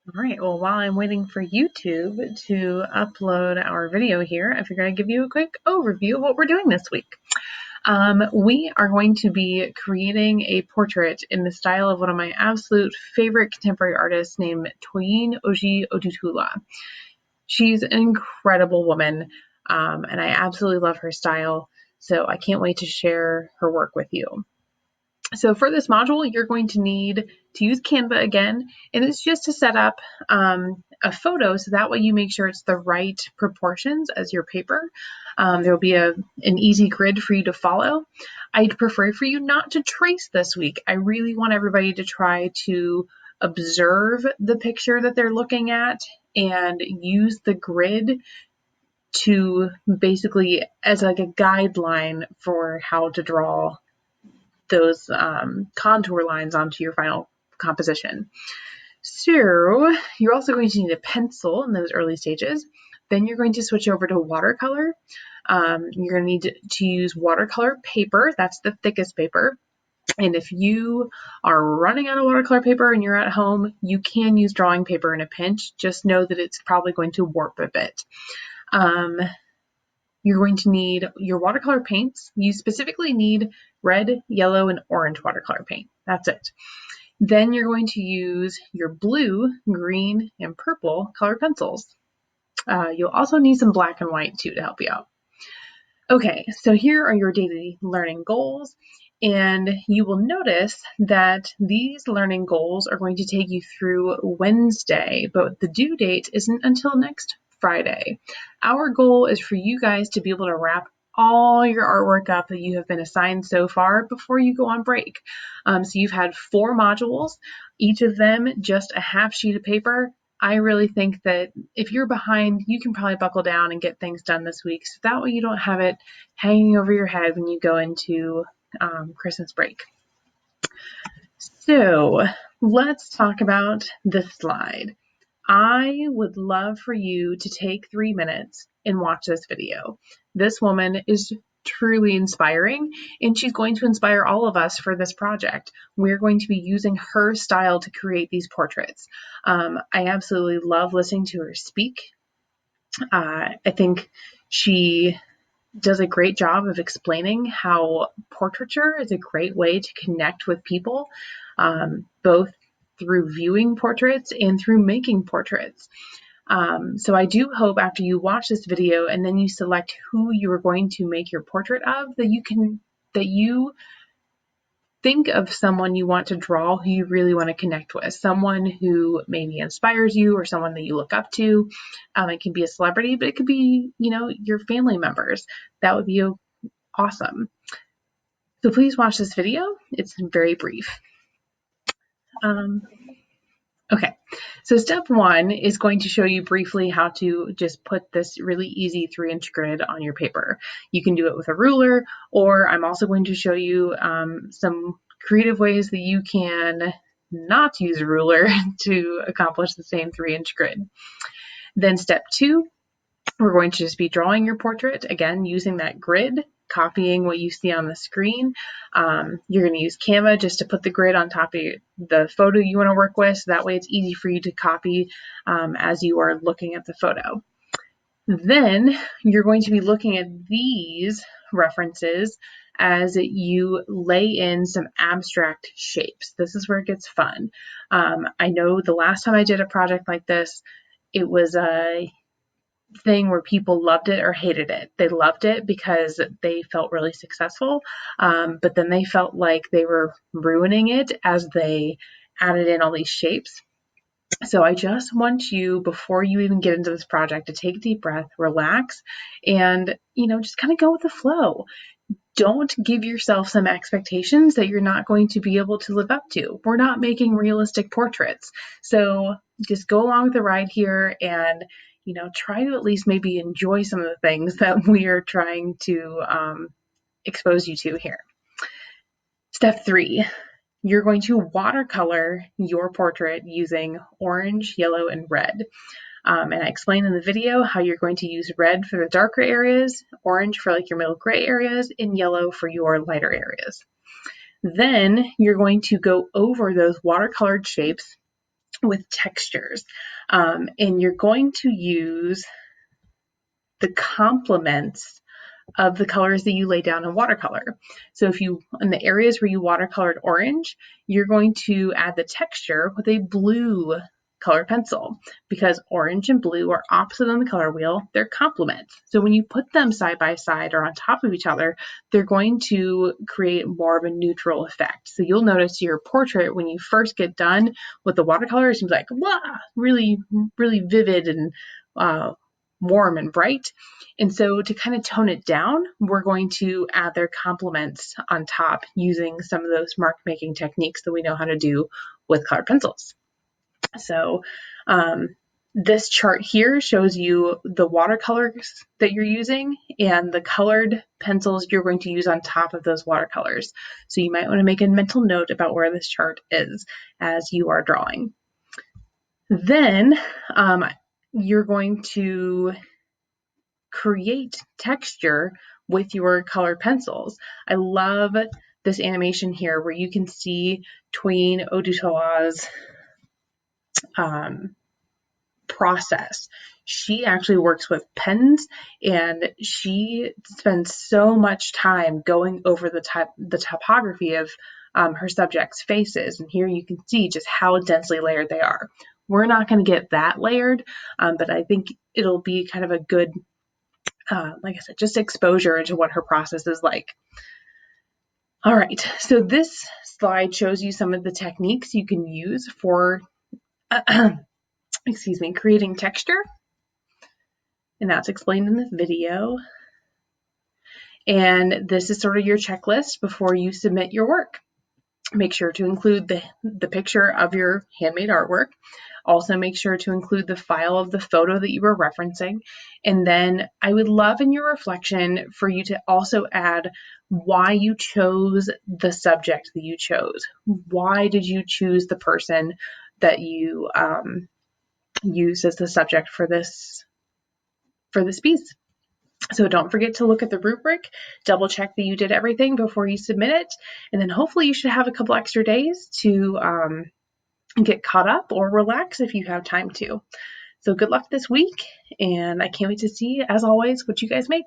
All right, well, while I'm waiting for YouTube to upload our video here, I figured I'd give you a quick overview of what we're doing this week. We are going to be creating a portrait in the style of one of my absolute favorite contemporary artists named Toyin Oji Odutula. She's an incredible woman, and I absolutely love her style, so I can't wait to share her work with you. So for this module, you're going to need to use Canva again, and it's just to set up a photo so that way you make sure it's the right proportions as your paper. There will be an easy grid for you to follow. I'd prefer for you not to trace this week. I really want everybody to try to observe the picture that they're looking at and use the grid to basically as like a guideline for how to draw those contour lines onto your final composition. So you're also going to need a pencil in those early stages. Then you're going to switch over to watercolor. You're going to need to use watercolor paper. That's the thickest paper. And if you are running out of watercolor paper and you're at home, you can use drawing paper in a pinch. Just know that it's probably going to warp a bit. You're going to need your watercolor paints. You specifically need red, yellow, and orange watercolor paint. That's it. Then you're going to use your blue, green, and purple color pencils. You'll also need some black and white too to help you out. Okay, so here are your daily learning goals. And you will notice that these learning goals are going to take you through Wednesday, but the due date isn't until next Friday. Our goal is for you guys to be able to wrap all your artwork up that you have been assigned so far before you go on break. So you've had 4 modules, each of them just a half sheet of paper. I really think that if you're behind, you can probably buckle down and get things done this week. So that way you don't have it hanging over your head when you go into Christmas break. So let's talk about this slide. I would love for you to take 3 minutes and watch this video. This woman is truly inspiring, and she's going to inspire all of us for this project. We're going to be using her style to create these portraits. I absolutely love listening to her speak. I think she does a great job of explaining how portraiture is a great way to connect with people, both through viewing portraits and through making portraits. So I do hope after you watch this video and then you select who you are going to make your portrait of, that you think of someone you want to draw who you really want to connect with, someone who maybe inspires you or someone that you look up to. It can be a celebrity, but it could be, your family members. That would be awesome. So please watch this video. It's very brief. Okay, so step 1 is going to show you briefly how to just put this really easy 3-inch grid on your paper. You can do it with a ruler, or I'm also going to show you some creative ways that you can not use a ruler to accomplish the same 3-inch grid. Then step 2, we're going to just be drawing your portrait, again, using that grid, copying what you see on the screen. You're going to use Canva just to put the grid on top of the photo you want to work with, so that way it's easy for you to copy as you are looking at the photo. Then you're going to be looking at these references as you lay in some abstract shapes. This is where it gets fun. I know the last time I did a project like this, it was a thing where people loved it or hated it. They loved it because they felt really successful, but then they felt like they were ruining it as they added in all these shapes. So I just want you, before you even get into this project, to take a deep breath, relax, and just kind of go with the flow. Don't give yourself some expectations that you're not going to be able to live up to. We're not making realistic portraits. So just go along with the ride here and try to at least maybe enjoy some of the things that we are trying to expose you to here. Step 3, you're going to watercolor your portrait using orange, yellow, and red. And I explained in the video how you're going to use red for the darker areas, orange for like your middle gray areas, and yellow for your lighter areas. Then you're going to go over those watercolored shapes with textures. And you're going to use the complements of the colors that you lay down in watercolor. So if you, in the areas where you watercolored orange, you're going to add the texture with a blue color pencil, because orange and blue are opposite on the color wheel. They're complements. So when you put them side by side or on top of each other, they're going to create more of a neutral effect. So you'll notice your portrait, when you first get done with the watercolor, it seems like, wow, really, really vivid and warm and bright. And so to kind of tone it down, we're going to add their complements on top using some of those mark making techniques that we know how to do with colored pencils. So this chart here shows you the watercolors that you're using and the colored pencils you're going to use on top of those watercolors. So you might want to make a mental note about where this chart is as you are drawing. Then you're going to create texture with your colored pencils. I love this animation here where you can see Tween Odutowa's process. She actually works with pens, and she spends so much time going over the topography of her subjects' faces. And here you can see just how densely layered they are. We're not going to get that layered, but I think it'll be kind of a good, like I said, just exposure into what her process is like. All right, so this slide shows you some of the techniques you can use for creating texture. And that's explained in this video. And this is sort of your checklist before you submit your work. Make sure to include the picture of your handmade artwork. Also make sure to include the file of the photo that you were referencing. And then I would love in your reflection for you to also add why you chose the subject that you chose. Why did you choose the person that you used as the subject for this piece? So don't forget to look at the rubric, double check that you did everything before you submit it, and then hopefully you should have a couple extra days to get caught up or relax if you have time to. So good luck this week, and I can't wait to see, as always, what you guys make.